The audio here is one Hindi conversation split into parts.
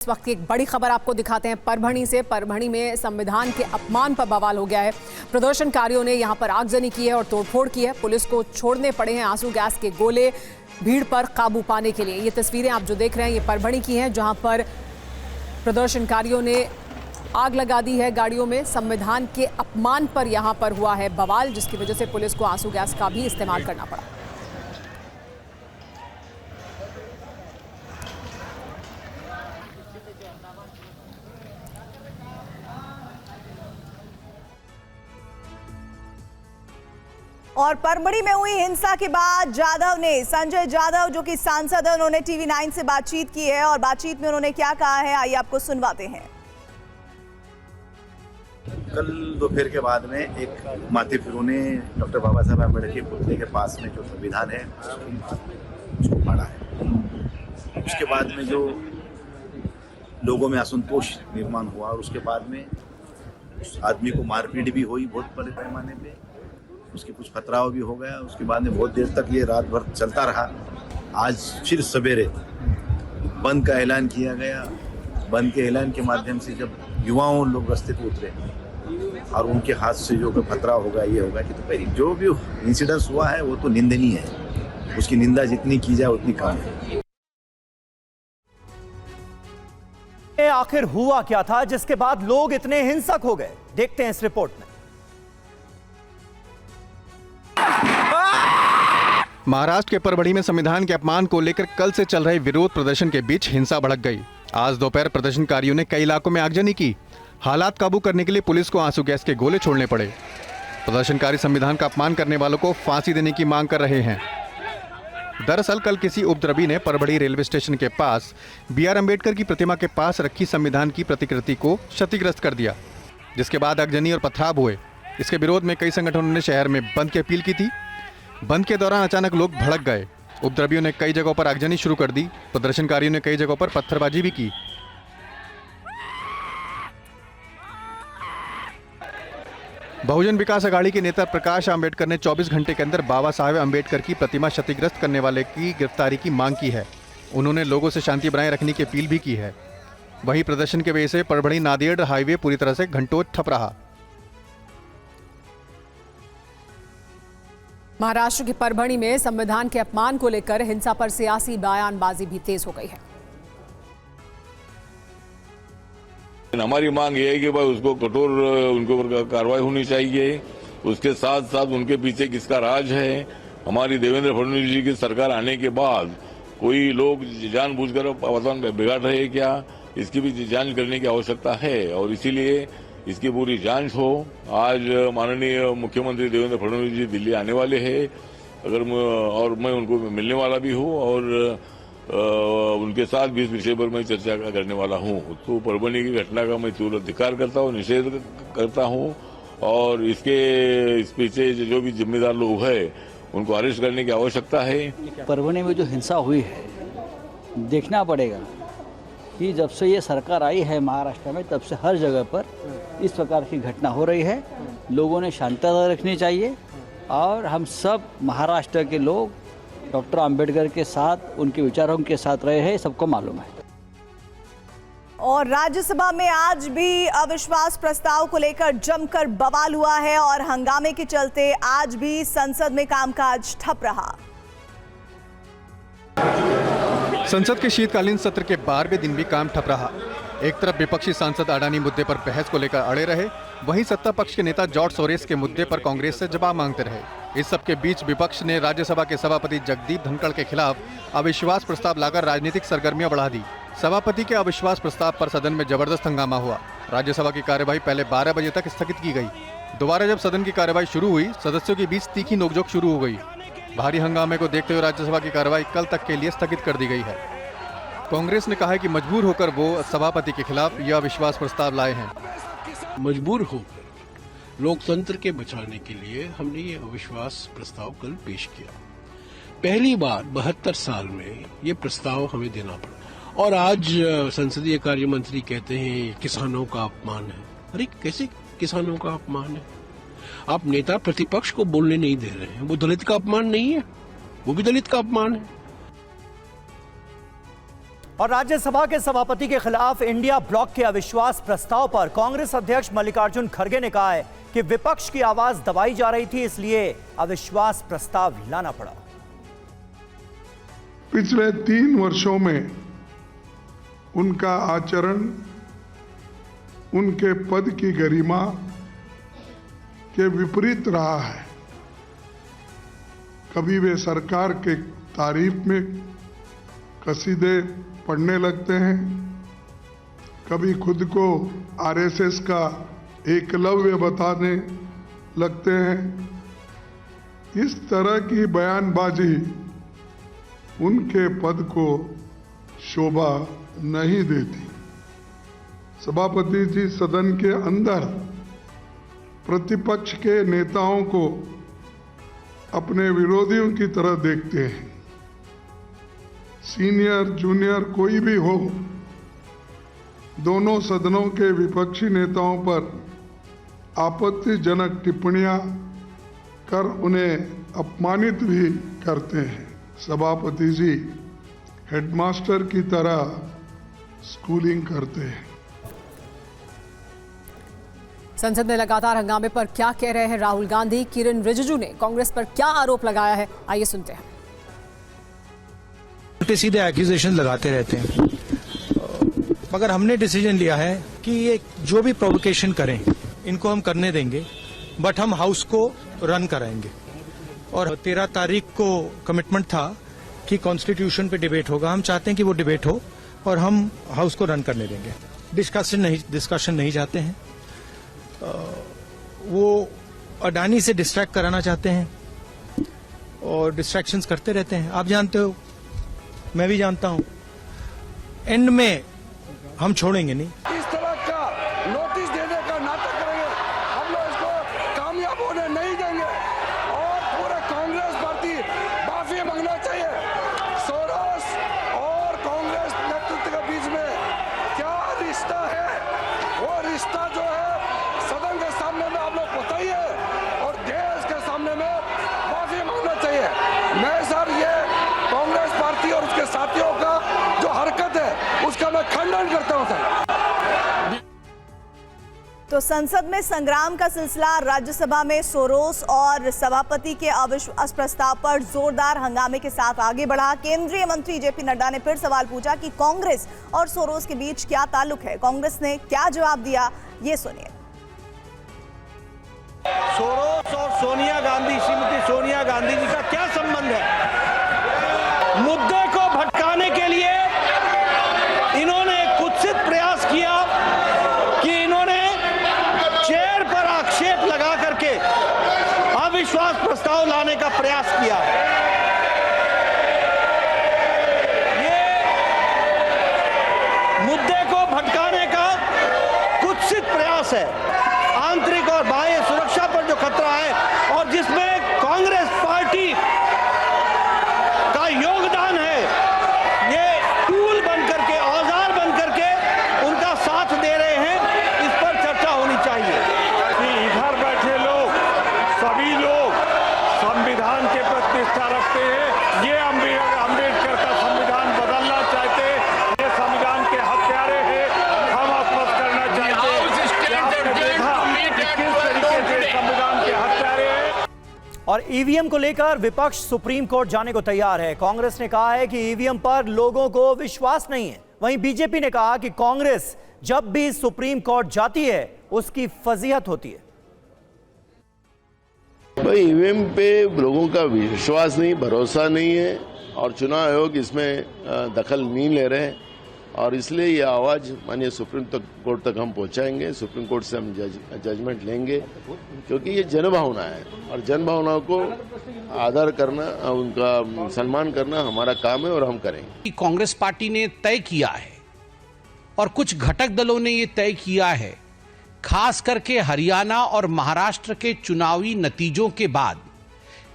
इस वक्त की एक बड़ी खबर आपको दिखाते हैं परभणी से। परभणी में संविधान के अपमान पर बवाल हो गया है। प्रदर्शनकारियों ने यहां पर आगजनी की है और तोड़फोड़ की है। पुलिस को छोड़ने पड़े हैं आंसू गैस के गोले भीड़ पर काबू पाने के लिए। ये तस्वीरें आप जो देख रहे हैं ये परभणी की हैं, जहां पर प्रदर्शनकारियों ने आग लगा दी है गाड़ियों में। संविधान के अपमान पर यहां पर हुआ है बवाल, जिसकी वजह से पुलिस को आंसू गैस का भी इस्तेमाल करना पड़ा। और परभणी में हुई हिंसा के बाद संजय जाधव जो कि सांसद है, उन्होंने टीवी 9 से बातचीत की है और बातचीत में उन्होंने क्या कहा है आइए आपको सुनवाते हैं। कल दोपहर के बाद में एक माथे फिरों ने डॉक्टर बाबा साहब अम्बेडकर के पुतले के पास में जो संविधान है उसको फाड़ा है। उसके बाद में जो लोगों में असंतोष निर्माण हुआ और उसके बाद में उस आदमी को मारपीट भी हुई बहुत बड़े पैमाने पे, उसके कुछ खतराव भी हो गया। उसके बाद में बहुत देर तक ये रात भर चलता रहा। आज फिर सवेरे बंद का ऐलान किया गया। बंद के ऐलान के माध्यम से जब युवाओं लोग रास्ते पे उतरे और उनके हाथ से जो खतरा होगा ये होगा कि तो पहले जो भी इंसिडेंस हुआ है वो तो निंदनीय है, उसकी निंदा जितनी की जाए उतनी कम है। आखिर हुआ क्या था जिसके बाद लोग इतने हिंसक हो गए, देखते हैं इस रिपोर्ट में। महाराष्ट्र के परभणी में संविधान के अपमान को लेकर कल से चल रहे विरोध प्रदर्शन के बीच हिंसा भड़क गई। आज दोपहर प्रदर्शनकारियों ने कई इलाकों में आगजनी की। हालात काबू करने के लिए पुलिस को आंसू गैस के गोले छोड़ने पड़े। प्रदर्शनकारी संविधान का अपमान करने वालों को फांसी देने की मांग कर रहे हैं। दरअसल कल किसी उपद्रवी ने परभणी रेलवे स्टेशन के पास BR अम्बेडकर की प्रतिमा के पास रखी संविधान की प्रतिकृति को क्षतिग्रस्त कर दिया, जिसके बाद आगजनी और पथराव हुए। इसके विरोध में कई संगठनों ने शहर में बंद की अपील की थी। बंद के दौरान अचानक लोग भड़क गए। उपद्रवियों ने कई जगहों पर आगजनी शुरू कर दी। प्रदर्शनकारियों ने कई जगहों पर पत्थरबाजी भी की। बहुजन विकास अघाड़ी के नेता प्रकाश आंबेडकर ने 24 घंटे के अंदर बाबा साहेब अम्बेडकर की प्रतिमा क्षतिग्रस्त करने वाले की गिरफ्तारी की मांग की है। उन्होंने लोगों से शांति बनाए रखने की अपील भी की है। वहीं प्रदर्शन के वजह से परभणी नांदेड़ हाईवे पूरी तरह से घंटों ठप रहा। महाराष्ट्र की परभणी में संविधान के अपमान को लेकर हिंसा पर सियासी बयानबाजी भी तेज हो गई है। हमारी मांग ये है कि भाई उसको कठोर उनके ऊपर कार्रवाई होनी चाहिए। उसके साथ साथ उनके पीछे किसका राज है। हमारी देवेंद्र फडणवीस जी की सरकार आने के बाद कोई लोग जानबूझकर वातावरण बिगाड़ रहे हैं क्या, इसकी भी जांच करने की आवश्यकता है और इसीलिए इसकी पूरी जांच हो। आज माननीय मुख्यमंत्री देवेंद्र फडणवीस जी दिल्ली आने वाले हैं और मैं उनको मिलने वाला भी हूँ और उनके साथ भी इस विषय पर मैं चर्चा करने वाला हूँ। तो परभणी की घटना का मैं तीव्र धिक्कार करता हूँ, निषेध करता हूँ और इस पीछे जो भी जिम्मेदार लोग हैं उनको अरेस्ट करने की आवश्यकता है। परभणी में जो हिंसा हुई है देखना पड़ेगा कि जब से ये सरकार आई है महाराष्ट्र में तब से हर जगह पर इस प्रकार की घटना हो रही है। लोगों ने शांतता रखनी चाहिए और हम सब महाराष्ट्र के लोग डॉक्टर आंबेडकर के साथ, उनके विचारों के साथ रहे हैं, सबको मालूम है। और राज्यसभा में आज भी अविश्वास प्रस्ताव को लेकर जमकर बवाल हुआ है और हंगामे के चलते आज भी संसद में कामकाज ठप रहा। संसद के शीतकालीन सत्र के 12वें दिन भी काम ठप रहा। एक तरफ विपक्षी सांसद अडानी मुद्दे पर बहस को लेकर अड़े रहे, वहीं सत्ता पक्ष के नेता जॉर्ज सोरेस के मुद्दे पर कांग्रेस से जवाब मांगते रहे। इस सब के बीच विपक्ष ने राज्यसभा के सभापति जगदीप धनखड़ के खिलाफ अविश्वास प्रस्ताव लाकर राजनीतिक सरगर्मियां बढ़ा दी। सभापति के अविश्वास प्रस्ताव पर सदन में जबरदस्त हंगामा हुआ। राज्यसभा की कार्यवाही पहले 12 बजे तक स्थगित की गई। दोबारा जब सदन की कार्यवाही शुरू हुई, सदस्यों के बीच तीखी नोकझोंक शुरू हो गई। भारी हंगामे को देखते हुए राज्यसभा की कार्यवाही कल तक के लिए स्थगित कर दी गई है। कांग्रेस ने कहा है कि मजबूर होकर वो सभापति के खिलाफ यह अविश्वास प्रस्ताव लाए हैं। मजबूर होकर लोकतंत्र के बचाने के लिए हमने ये अविश्वास प्रस्ताव कल पेश किया। पहली बार 72 साल में ये प्रस्ताव हमें देना पड़ा और आज संसदीय कार्य मंत्री कहते हैं किसानों का अपमान है। अरे कैसे किसानों का अपमान है? आप नेता प्रतिपक्ष को बोलने नहीं दे रहे हैं। वो दलित का अपमान नहीं है, वो भी दलित का अपमान है। और राज्यसभा के सभापति के खिलाफ इंडिया ब्लॉक के अविश्वास प्रस्ताव पर कांग्रेस अध्यक्ष मल्लिकार्जुन खड़गे ने कहा है कि विपक्ष की आवाज दबाई जा रही थी, इसलिए अविश्वास प्रस्ताव लाना पड़ा। पिछले 3 वर्षों में उनका आचरण उनके पद की गरिमा के विपरीत रहा है। कभी वे सरकार के तारीफ में कसीदे पढ़ने लगते हैं, कभी खुद को आरएसएस का एकलव्य बताने लगते हैं। इस तरह की बयानबाजी उनके पद को शोभा नहीं देती। सभापति जी सदन के अंदर प्रतिपक्ष के नेताओं को अपने विरोधियों की तरह देखते हैं। सीनियर जूनियर कोई भी हो, दोनों सदनों के विपक्षी नेताओं पर आपत्तिजनक टिप्पणियां कर उन्हें अपमानित भी करते हैं। सभापति जी हेडमास्टर की तरह स्कूलिंग करते हैं। संसद में लगातार हंगामे पर क्या कह रहे हैं राहुल गांधी? किरण रिजिजू ने कांग्रेस पर क्या आरोप लगाया है, आइए सुनते हैं। उल्टे सीधे एक्यूजेशन लगाते रहते हैं, मगर हमने डिसीजन लिया है कि ये जो भी प्रोवोकेशन करें इनको हम करने देंगे, बट हम हाउस को रन कराएंगे। और 13 तारीख को कमिटमेंट था कि कॉन्स्टिट्यूशन पे डिबेट होगा। हम चाहते हैं कि वो डिबेट हो और हम हाउस को रन करने देंगे। डिस्कशन नहीं चाहते हैं। वो अडानी से डिस्ट्रैक्ट कराना चाहते हैं और डिस्ट्रैक्शंस करते रहते हैं। आप जानते हो, मैं भी जानता हूं, एंड में हम छोड़ेंगे नहीं। इस तरह का नोटिस देने का नाटक करेंगे, हम लोग इसको कामयाब होने नहीं देंगे और पूरे कांग्रेस पार्टी माफी मांगना चाहिए। सोरोस और कांग्रेस नेतृत्व के बीच में क्या रिश्ता है, वो रिश्ता जो है सदन के सामने में आप लोग बताइए और देश के सामने में माफी मांगना चाहिए। मैं सर ये कांग्रेस पार्टी और उसके साथियों का जो हरकत है उसका मैं खंडन करता हूं सर। तो संसद में संग्राम का सिलसिला, राज्यसभा में सोरोस और सभापति के अविश्वास प्रस्ताव पर जोरदार हंगामे के साथ आगे बढ़ा। केंद्रीय मंत्री जेपी नड्डा ने फिर सवाल पूछा कि कांग्रेस और सोरोस के बीच क्या ताल्लुक है। कांग्रेस ने क्या जवाब दिया, ये सुनिए। सोरोस और सोनिया गांधी, श्रीमती सोनिया गांधी जी का क्या संबंध है? मुद्दे को भटकाने के लिए इन्होंने कुत्सित प्रयास किया कि इन्होंने चेयर पर आक्षेप लगा करके अविश्वास प्रस्ताव लाने का प्रयास किया। ये मुद्दे को भटकाने का कुत्सित प्रयास है। आंतरिक और बाह्य सुरक्षा पर जो खतरा है और जिसमें कांग्रेस पार्टी का योगदान है, ये टूल बन करके, औजार बन करके उनका साथ दे रहे हैं, इस पर चर्चा होनी चाहिए। इधर बैठे लोग, सभी लोग संविधान के प्रति निष्ठा रखते हैं। ये अम्बेडकर का संविधान बदलना चाहते हैं, ये संविधान के हत्यारे हैं, हम वापस करना चाहते हैं। संविधान के हत्यारे हैं। और ईवीएम को लेकर विपक्ष सुप्रीम कोर्ट जाने को तैयार है। कांग्रेस ने कहा है कि ईवीएम पर लोगों को विश्वास नहीं है। वहीं बीजेपी ने कहा कि कांग्रेस जब भी सुप्रीम कोर्ट जाती है उसकी फजीहत होती है। भाई ईवीएम पे लोगों का विश्वास नहीं, भरोसा नहीं है और चुनाव आयोग इसमें दखल नहीं ले रहे हैं और इसलिए ये आवाज माननीय सुप्रीम कोर्ट तक हम पहुंचाएंगे। सुप्रीम कोर्ट से हम जजमेंट लेंगे क्योंकि ये जनभावना है और जनभावनाओं को आदर करना, उनका सम्मान करना हमारा काम है और हम करेंगे। कांग्रेस पार्टी ने तय किया है और कुछ घटक दलों ने ये तय किया है, खास करके हरियाणा और महाराष्ट्र के चुनावी नतीजों के बाद,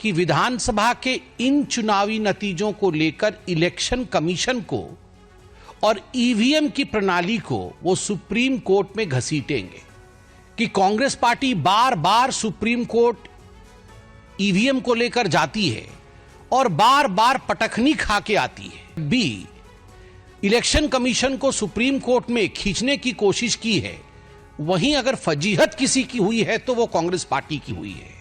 कि विधानसभा के इन चुनावी नतीजों को लेकर इलेक्शन कमीशन को और ईवीएम की प्रणाली को वो सुप्रीम कोर्ट में घसीटेंगे। कि कांग्रेस पार्टी बार बार सुप्रीम कोर्ट ईवीएम को लेकर जाती है और बार बार पटखनी खा के आती है। बी, इलेक्शन कमीशन को सुप्रीम कोर्ट में खींचने की कोशिश की है, वहीं अगर फजीहत किसी की हुई है तो वो कांग्रेस पार्टी की हुई है।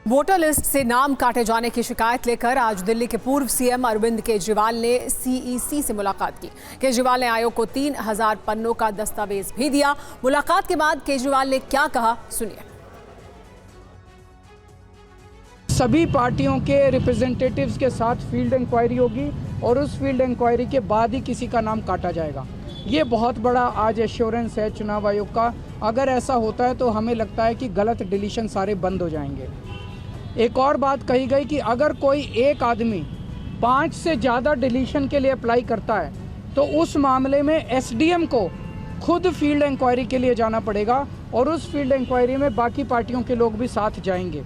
वोटर लिस्ट से नाम काटे जाने की शिकायत लेकर आज दिल्ली के पूर्व सीएम अरविंद केजरीवाल ने सीईसी से मुलाकात की। केजरीवाल ने आयोग को 3000 पन्नों का दस्तावेज भी दिया। मुलाकात के बाद केजरीवाल ने क्या कहा, सुनिए। सभी पार्टियों के रिप्रेजेंटेटिव्स के साथ फील्ड इंक्वायरी होगी और उस फील्ड इंक्वायरी के बाद ही किसी का नाम काटा जाएगा। ये बहुत बड़ा आज एश्योरेंस है चुनाव आयोग का। अगर ऐसा होता है तो हमें लगता है कि गलत डिलीशन सारे बंद हो जाएंगे। एक और बात कही गई कि अगर कोई एक आदमी 5 से ज़्यादा डिलीशन के लिए अप्लाई करता है तो उस मामले में एसडीएम को खुद फील्ड इंक्वायरी के लिए जाना पड़ेगा और उस फील्ड इंक्वायरी में बाकी पार्टियों के लोग भी साथ जाएंगे।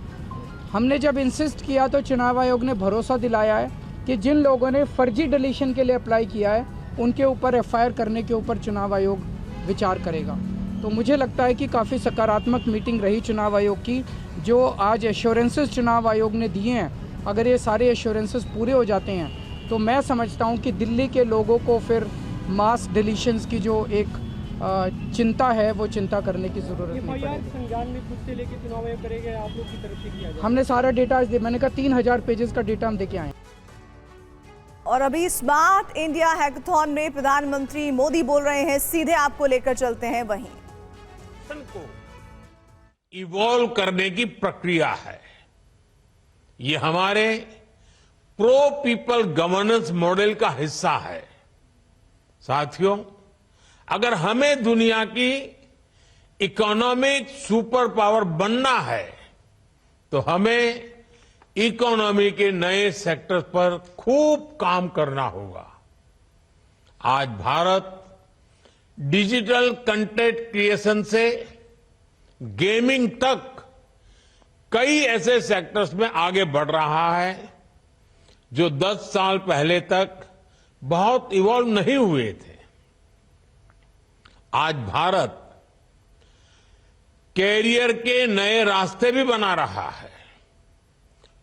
हमने जब इंसिस्ट किया तो चुनाव आयोग ने भरोसा दिलाया है कि जिन लोगों ने फर्जी डिलीशन के लिए अप्लाई किया है उनके ऊपर एफआईआर करने के ऊपर चुनाव आयोग विचार करेगा। तो मुझे लगता है कि काफ़ी सकारात्मक मीटिंग रही चुनाव आयोग की। जो आज एश्योरेंसेस चुनाव आयोग ने दिए हैं, अगर ये सारे एश्योरेंसेस पूरे हो जाते हैं तो मैं समझता हूँ कि दिल्ली के लोगों को फिर मास डिलीशंस की जो एक चिंता है वो चिंता करने की ज़रूरत नहीं पड़ेगी। संज्ञान में खुद से लेके चुनाव आयोग करेगा, आप लोग की तरफ से किया जाए? हमने सारा डेटा, मैंने कहा 3000 पेजेस का डेटा हम देके आए। और अभी स्मार्ट इंडिया हैकाथॉन में प्रधानमंत्री मोदी बोल रहे हैं, सीधे आपको लेकर चलते हैं वहीं। को इवॉल्व करने की प्रक्रिया है। ये हमारे प्रो पीपल गवर्नेंस मॉडल का हिस्सा है। साथियों, अगर हमें दुनिया की इकोनॉमिक सुपर पावर बनना है तो हमें इकोनॉमी के नए सेक्टर्स पर खूब काम करना होगा। आज भारत डिजिटल कंटेंट क्रिएशन से गेमिंग तक कई ऐसे सेक्टर्स में आगे बढ़ रहा है जो 10 साल पहले तक बहुत इवॉल्व नहीं हुए थे। आज भारत कैरियर के नए रास्ते भी बना रहा है,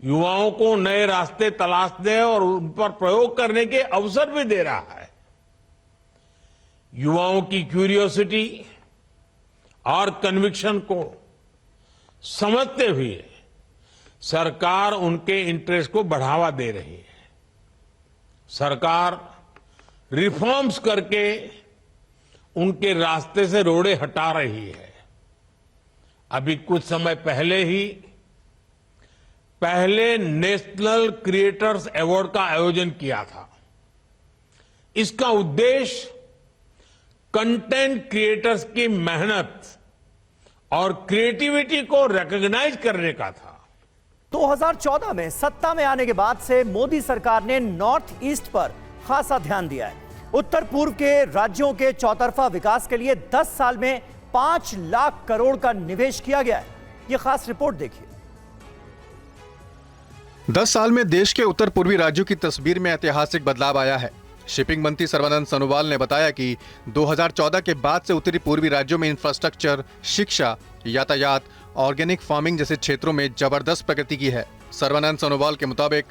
युवाओं को नए रास्ते तलाशने और उन पर प्रयोग करने के अवसर भी दे रहा है। युवाओं की क्यूरियोसिटी और कन्विक्शन को समझते हुए सरकार उनके इंटरेस्ट को बढ़ावा दे रही है। सरकार रिफॉर्म्स करके उनके रास्ते से रोड़े हटा रही है। अभी कुछ समय पहले ही पहले नेशनल क्रिएटर्स अवार्ड का आयोजन किया था। इसका उद्देश्य कंटेंट क्रिएटर्स की मेहनत और क्रिएटिविटी को रिकॉग्नाइज करने का था। 2014 में सत्ता में आने के बाद से मोदी सरकार ने नॉर्थ ईस्ट पर खासा ध्यान दिया है। उत्तर पूर्व के राज्यों के चौतरफा विकास के लिए 10 साल में 5 लाख करोड़ का निवेश किया गया है। यह खास रिपोर्ट देखिए। 10 साल में देश के उत्तर पूर्वी राज्यों की तस्वीर में ऐतिहासिक बदलाव आया है। शिपिंग मंत्री सर्बानंद सोनोवाल ने बताया कि 2014 के बाद से उत्तरी पूर्वी राज्यों में इंफ्रास्ट्रक्चर, शिक्षा, यातायात, ऑर्गेनिक फार्मिंग जैसे क्षेत्रों में जबरदस्त प्रगति की है। सर्बानंद सोनोवाल के मुताबिक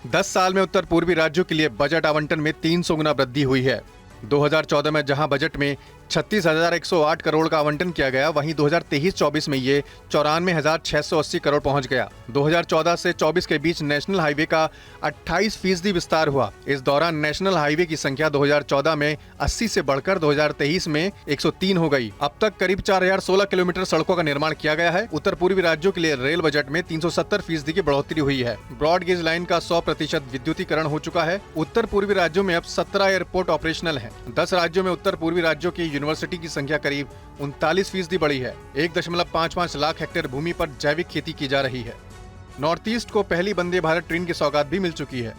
10 साल में उत्तर पूर्वी राज्यों के लिए बजट आवंटन में 300 गुना वृद्धि हुई है। 2014 में जहां बजट में 36,108 करोड़ का आवंटन किया गया, वहीं 2023-24 में ये 94,680 करोड़ पहुंच गया। 2014 से 24 के बीच नेशनल हाईवे का 28% विस्तार हुआ। इस दौरान नेशनल हाईवे की संख्या 2014 में 80 से बढ़कर 2023 में 103 हो गई। अब तक करीब 4016 किलोमीटर सड़कों का निर्माण किया गया है। उत्तर पूर्वी राज्यों के लिए रेल बजट में 370% की बढ़ोतरी हुई है। ब्रॉड गेज लाइन का 100% विद्युतीकरण हो चुका है। उत्तर पूर्वी राज्यों में अब 17 एयरपोर्ट ऑपरेशनल है। 10 राज्यों में उत्तर पूर्वी राज्यों की यूनिवर्सिटी की संख्या करीब 39% बढ़ी है। 1.55 लाख हेक्टेयर भूमि पर जैविक खेती की जा रही है। नॉर्थ ईस्ट को पहली वंदे भारत ट्रेन की सौगात भी मिल चुकी है।